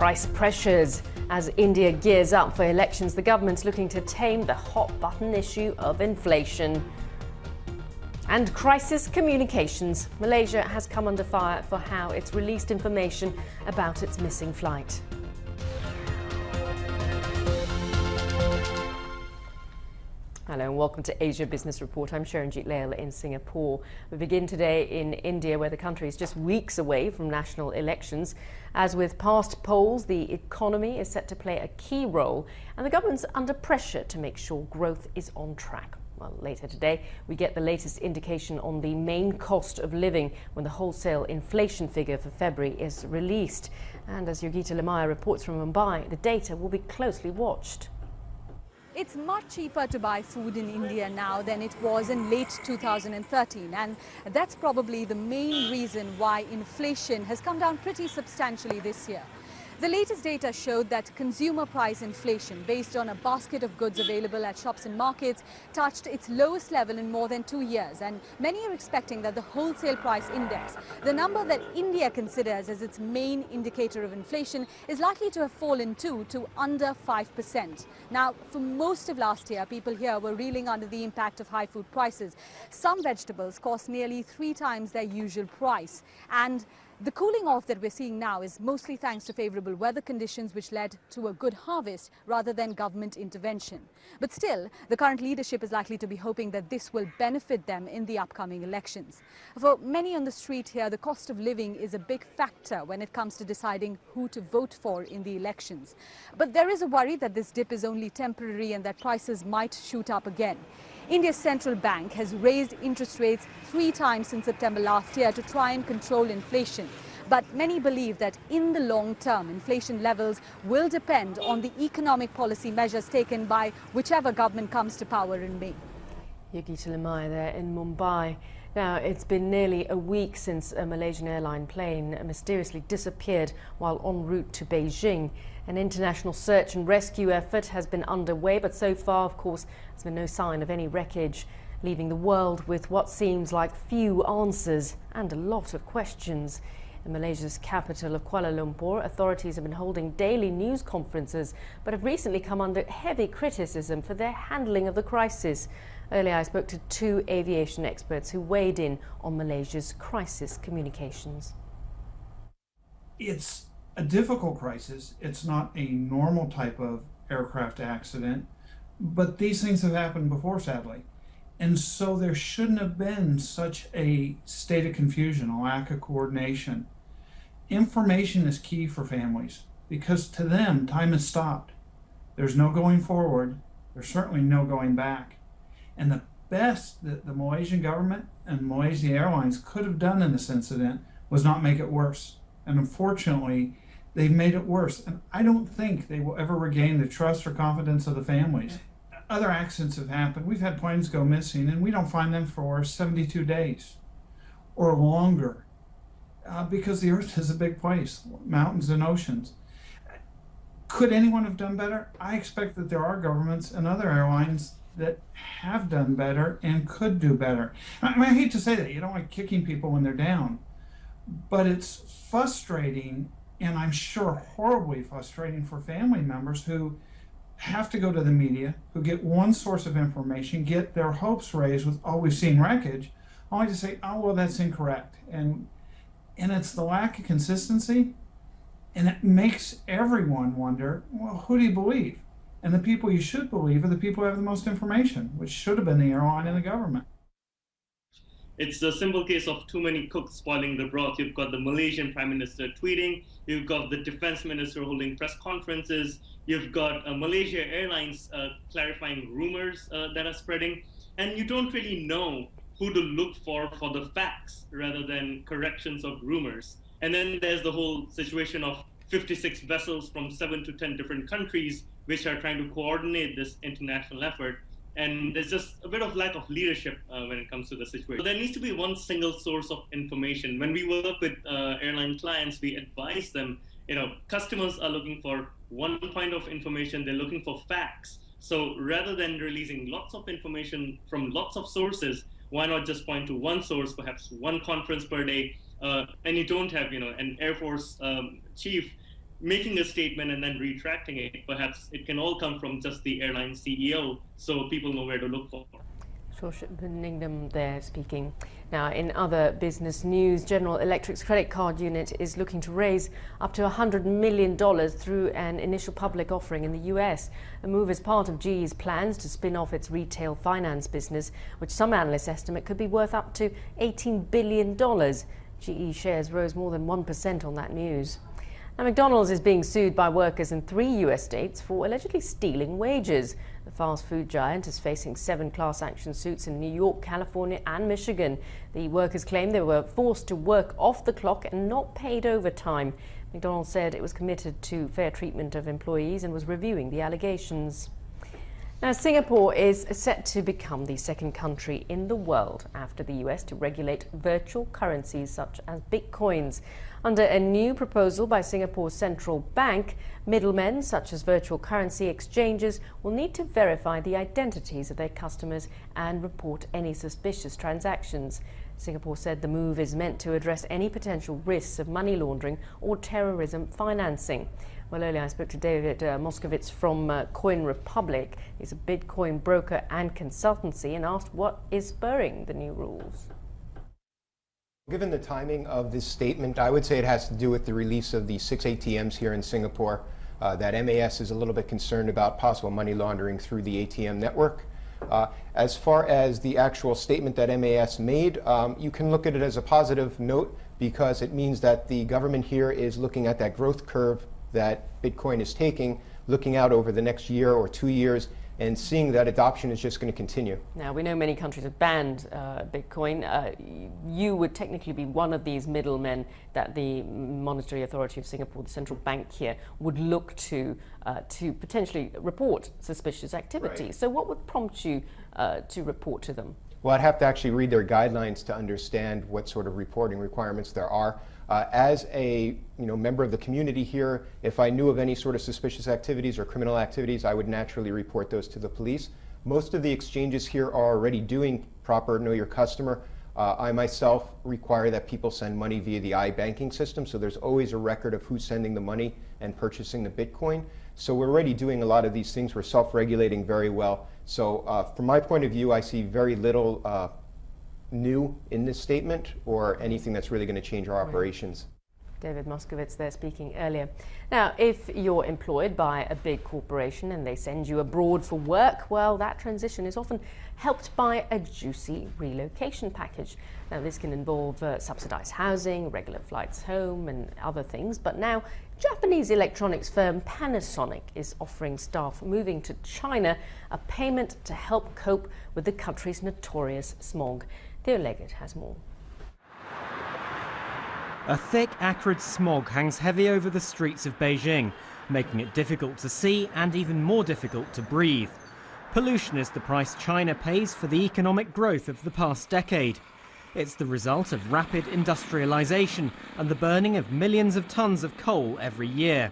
price pressures. As India gears up for elections, the government's looking to tame the hot-button issue of inflation. And crisis communications. Malaysia has come under fire for how it's released information about its missing flight. Hello and welcome to Asia Business Report. I'm Sharanjit Lail in Singapore. We begin today in India, where the country is just weeks away from national elections. As with past polls, the economy is set to play a key role, and the government's under pressure to make sure growth is on track. Well, later today, we get the latest indication on the main cost of living when the wholesale inflation figure for February is released. And as Yogita Limaya reports from Mumbai, the data will be closely watched. It's much cheaper to buy food in India now than it was in late 2013, and that's probably the main reason why inflation has come down pretty substantially this year. The latest data showed that consumer price inflation, based on a basket of goods available at shops and markets, touched its lowest level in more than 2 years. And many are expecting that the wholesale price index, the number that India considers as its main indicator of inflation, is likely to have fallen to under 5%. Now, for most of last year, people here were reeling under the impact of high food prices. Some vegetables cost nearly 3 times their usual price. And the cooling off that we're seeing now is mostly thanks to favourable weather conditions, which led to a good harvest rather than government intervention. But still, the current leadership is likely to be hoping that this will benefit them in the upcoming elections. For many on the street here, the cost of living is a big factor when it comes to deciding who to vote for in the elections. But there is a worry that this dip is only temporary and that prices might shoot up again. India's central bank has raised interest rates 3 times since September last year to try and control inflation. But many believe that in the long term, inflation levels will depend on the economic policy measures taken by whichever government comes to power in May. Yogita Limaya there in Mumbai. Now, it's been nearly a week since a Malaysian airline plane mysteriously disappeared while en route to Beijing. An international search and rescue effort has been underway, but so far, of course, there's been no sign of any wreckage, leaving the world with what seems like few answers and a lot of questions. In Malaysia's capital of Kuala Lumpur, authorities have been holding daily news conferences, but have recently come under heavy criticism for their handling of the crisis. Earlier, I spoke to 2 aviation experts who weighed in on Malaysia's crisis communications. It's a difficult crisis. It's not a normal type of aircraft accident, but these things have happened before, sadly. And so there shouldn't have been such a state of confusion, a lack of coordination. Information is key for families because to them, time has stopped. There's no going forward. There's certainly no going back. And the best that the Malaysian government and Malaysia Airlines could have done in this incident was not make it worse. And unfortunately, they've made it worse. And I don't think they will ever regain the trust or confidence of the families. Other accidents have happened. We've had planes go missing and we don't find them for 72 days or longer because the earth is a big place, mountains and oceans. Could anyone have done better? I expect that there are governments and other airlines that have done better and could do better. I mean, I hate to say that. You don't like kicking people when they're down, but it's frustrating, and I'm sure horribly frustrating for family members who have to go to the media, who get one source of information, get their hopes raised with, oh, we've seen wreckage, only to say, oh, well, that's incorrect. And it's the lack of consistency, and it makes everyone wonder, well, who do you believe? And the people you should believe are the people who have the most information, which should have been the airline and the government. It's a simple case of too many cooks spoiling the broth. You've got the Malaysian Prime Minister tweeting, you've got the Defense Minister holding press conferences, you've got Malaysia Airlines clarifying rumors that are spreading, and you don't really know who to look for the facts rather than corrections of rumors. And then there's the whole situation of 56 vessels from 7 to 10 different countries which are trying to coordinate this international effort. And there's just a bit of lack of leadership when it comes to the situation. So there needs to be one single source of information. When we work with airline clients, we advise them, customers are looking for one point of information, they're looking for facts. So rather than releasing lots of information from lots of sources, why not just point to one source, perhaps one conference per day, and you don't have, an Air Force chief making a statement and then retracting it. Perhaps it can all come from just the airline CEO, so people know where to look for. Ningdam there speaking. Now, in other business news, General Electric's credit card unit is looking to raise up to $100 million through an initial public offering in the US. A move as part of GE's plans to spin off its retail finance business, which some analysts estimate could be worth up to $18 billion. GE shares rose more than 1% on that news. Now, McDonald's is being sued by workers in 3 US states for allegedly stealing wages. The fast food giant is facing 7 class action suits in New York, California and Michigan. The workers claim they were forced to work off the clock and not paid overtime. McDonald's said it was committed to fair treatment of employees and was reviewing the allegations. Now, Singapore is set to become the second country in the world after the US to regulate virtual currencies such as bitcoins. Under a new proposal by Singapore's central bank, middlemen such as virtual currency exchanges will need to verify the identities of their customers and report any suspicious transactions. Singapore said the move is meant to address any potential risks of money laundering or terrorism financing. Well, earlier I spoke to David Moskowitz from Coin Republic. He's a Bitcoin broker and consultancy, and asked what is spurring the new rules. Given the timing of this statement, I would say it has to do with the release of the 6 ATMs here in Singapore, that MAS is a little bit concerned about possible money laundering through the ATM network. As far as the actual statement that MAS made, you can look at it as a positive note because it means that the government here is looking at that growth curve that Bitcoin is taking, looking out over the next year or 2 years, and seeing that adoption is just going to continue. Now, we know many countries have banned Bitcoin. You would technically be one of these middlemen that the Monetary Authority of Singapore, the central bank here, would look to potentially report suspicious activity. Right. So what would prompt you to report to them? Well, I'd have to actually read their guidelines to understand what sort of reporting requirements there are. As a member of the community here, if I knew of any sort of suspicious activities or criminal activities, I would naturally report those to the police. Most of the exchanges here are already doing proper Know Your Customer. I myself require that people send money via the iBanking system, so there's always a record of who's sending the money and purchasing the Bitcoin. So we're already doing a lot of these things. We're self-regulating very well. So from my point of view, I see very little new in this statement or anything that's really going to change our operations. David Moskowitz there speaking earlier. Now, if you're employed by a big corporation and they send you abroad for work, well, that transition is often helped by a juicy relocation package. Now, this can involve subsidized housing, regular flights home and other things, but now Japanese electronics firm Panasonic is offering staff moving to China a payment to help cope with the country's notorious smog. Theo Leggett has more. A thick, acrid smog hangs heavy over the streets of Beijing, making it difficult to see and even more difficult to breathe. Pollution is the price China pays for the economic growth of the past decade. It's the result of rapid industrialization and the burning of millions of tons of coal every year.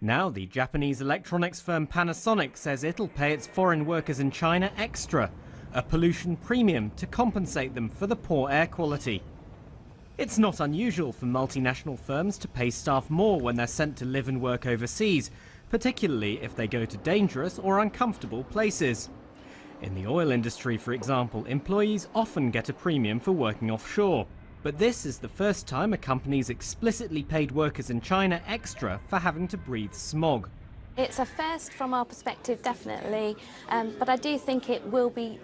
Now the Japanese electronics firm Panasonic says it'll pay its foreign workers in China extra, a pollution premium to compensate them for the poor air quality. It's not unusual for multinational firms to pay staff more when they're sent to live and work overseas, particularly if they go to dangerous or uncomfortable places. In the oil industry, for example, employees often get a premium for working offshore. But this is the first time a company's explicitly paid workers in China extra for having to breathe smog. It's a first from our perspective, definitely, but I do think it will be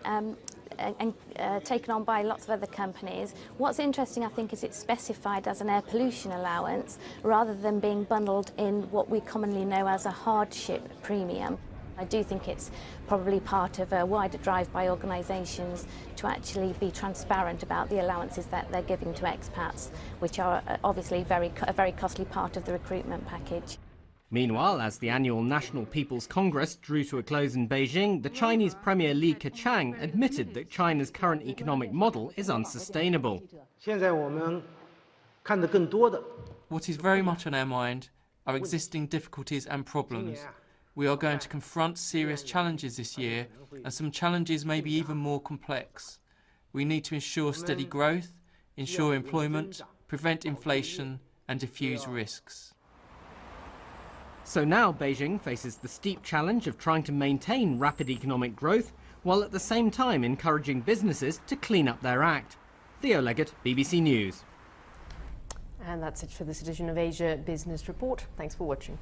taken on by lots of other companies. What's interesting, I think, is it's specified as an air pollution allowance rather than being bundled in what we commonly know as a hardship premium. I do think it's probably part of a wider drive by organisations to actually be transparent about the allowances that they're giving to expats, which are obviously a very costly part of the recruitment package. Meanwhile, as the annual National People's Congress drew to a close in Beijing, the Chinese Premier Li Keqiang admitted that China's current economic model is unsustainable. What is very much on our mind are existing difficulties and problems. We are going to confront serious challenges this year, and some challenges may be even more complex. We need to ensure steady growth, ensure employment, prevent inflation, and diffuse risks. So now Beijing faces the steep challenge of trying to maintain rapid economic growth while at the same time encouraging businesses to clean up their act. Theo Leggett, BBC News. And that's it for this edition of Asia Business Report. Thanks for watching.